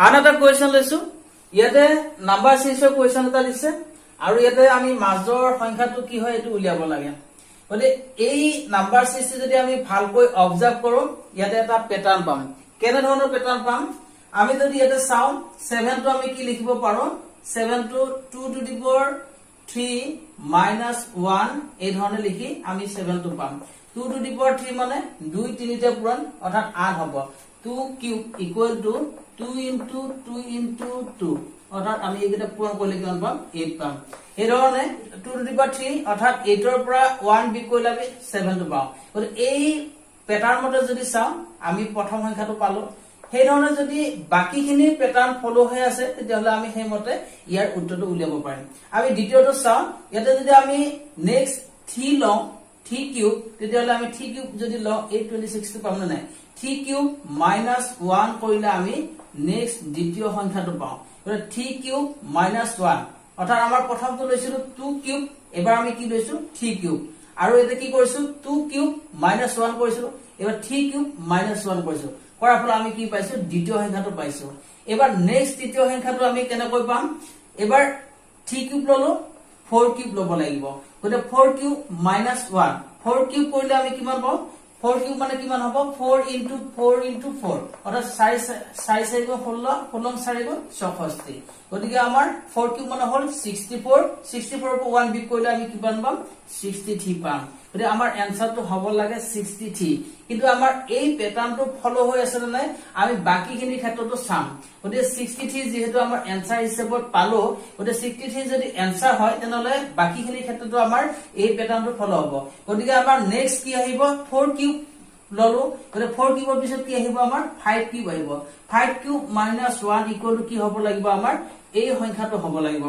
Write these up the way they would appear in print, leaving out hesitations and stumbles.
আন এটা কুৱেশ্যন লৈছো ইয়াতে নাম্বাৰ সিৰিজৰ কুৱেশ্যন এটা দিছে আৰু ইয়াতে আমি মাজৰ সংখ্যাটো কি হয় এটো উলিয়াব লাগে গতে এই নাম্বাৰ সিৰিজটো যদি আমি ভালকৈ অবজাৰ্ভ কৰো ইয়াতে এটা প্যাটাৰ্ন পাম কেনে ধৰণৰ প্যাটাৰ্ন পাম আমি যদি ইয়াতে চাও 7 টো আমি কি লিখিব পাৰো 7 টো 2 টু দি পাৱাৰ 3 minus 1 এই ধৰণে লিখি আমি 7 টো পাম 2 টু দি পাৱাৰ 3 মানে 2 3 টা পূৰণ অৰ্থাৎ 8 হ'ব 2 cube equal to 2 into 2 into 2 অৰ্থাৎ আমি এইকেইটা পূৰণ কৰিলে কিমান পাম 8 পাম এই ধৰণে 2 টু দি পাৱাৰ 3 অৰ্থাৎ 8 ৰ পৰা 1 বিয়োগ কৰিলে আমি 7 টো পাম গতিকে এই প্যাটাৰ্ন মতে যদি চাও আমি প্ৰথম সংখ্যাটো পালো সেই ধৰণে যদি বাকিখিনি প্যাটাৰ্ন ফলো হৈ আছে তেতিয়াহলে আমি সেই মতে ইয়াৰ উত্তৰটো উলিয়াব পাৰিম আমি দ্বিতীয়টো চাও ইয়াতে যদি আমি নেক্সট 3 লওঁ 3 কিউব তেতিয়াহলে আমি 3 কিউব যদি লওঁ 826 টো পাম না নাই 3 কিউব minus 1 কৰিলে আমি নেক্সট দ্বিতীয় সংখ্যাটো পাওঁ 3 কিউব minus 1 অৰ্থাৎ আমাৰ প্ৰথমটো লৈছিলো 2 কিউব এবাৰ আমি কি লৈছো 3 কিউব আৰু এতে কি কৰিছো 2 কিউব minus 1 কৰিছিলো এবাৰ 3 কিউব minus 1 কৰিছো কৰাৰ ফলত আমি কি পাইছো দ্বিতীয় সংখ্যাটো পাইছো এবাৰ নেক্সট তৃতীয় সংখ্যাটো আমি কেনেকৈ পাম এবাৰ 3 কিউব ললো 4 কিউব লব লাগিব গতে 4 কিউব minus 1 4 কিউব কৰিলে আমি কিমান পাম 4 কিউব মানে কিমান হ'ব 4 into 4 into 4 অৰ্থাৎ 4 4 গুণ 16 16 4 গুণ 64 গতিকে আমাৰ 4 কিউব মানে হ'ল 64 64 ক 1 বিয়োগ কৰিলে আমি কিমান পাম 63 পাম গতিকে আমাৰ এনসাৰটো হ'ব লাগে 63 কিন্তু আমাৰ এই প্যাটাৰ্নটো ফলো হৈ আছে নাই আমি বাকিখিনি ক্ষেত্ৰটো চাম গতিকে 63 যেহেতু আমাৰ এনসাৰ হিচাপত পালো গতিকে 63 যদি এনসাৰ হয় তেনেহলে বাকিখিনি ক্ষেত্ৰটো আমাৰ এই প্যাটাৰ্নটো ফলো হ'ব গতিকে আমাৰ নেক্সট কি আহিব 4 কিউব ললো গতিকে 4 কিউবৰ পিছত কি আহিব আমাৰ 5 কিউব আহিব 5 কিউব minus 1 ইকুৱেল টু কি হ'ব লাগিব আমাৰ এই সংখ্যাটো হ'ব লাগিব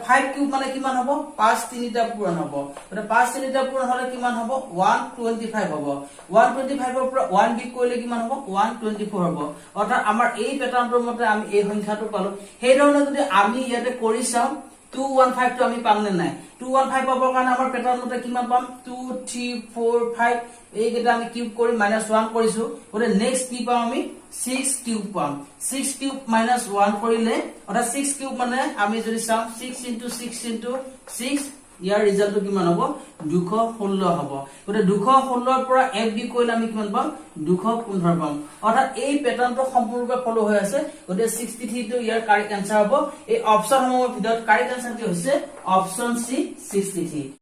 5 কিউব মানে কিমান হ'ব 5 তিনিটা পূৰণ হ'ব মানে 5 তিনিটা পূৰণ হলে কিমান হ'ব 125 হ'ব 125 ৰ পৰা 1 বিয়োগ কৰিলে কিমান হ'ব 124 হ'ব অৰ্থাৎ আমাৰ এই প্যাটাৰ্নটোৰ মতে আমি এই সংখ্যাটো পালো সেই ধৰণে যদি আমি ইয়াতে কৰি চাও 215 টো আমি পাম নে নাই 215 পাবৰ কাৰণে আমাৰ প্যাটাৰ্ন মতে কিমান পাম 2 3 4 5 এইকেইটা আমি কিউব কৰি -1 কৰিছো গতে নেক্সট কি পাম আমি 6 কিউব পাম 6 কিউব -1 কৰিলে অৰ্থাৎ 6 কিউব মানে আমি যদি চাম 6 into 6 into 6 ইয়াৰ ৰিজাল্টটো কিমান হ'ব 216 হ'ব গতে 216 ৰ পৰা 1 বিয়োগ কৰিলে আমি কিমান পাম 215 পাম অৰ্থাৎ এই প্যাটাৰ্নটো সম্পূৰ্ণৰূপে ফলো হৈ আছে গতে 63 টো ইয়াৰ কাৰেক্ট আনসাৰ হ'ব এই অপচন সমূহৰ ভিতৰত কাৰেক্ট আনসাৰ কি হৈছে অপচন সি 63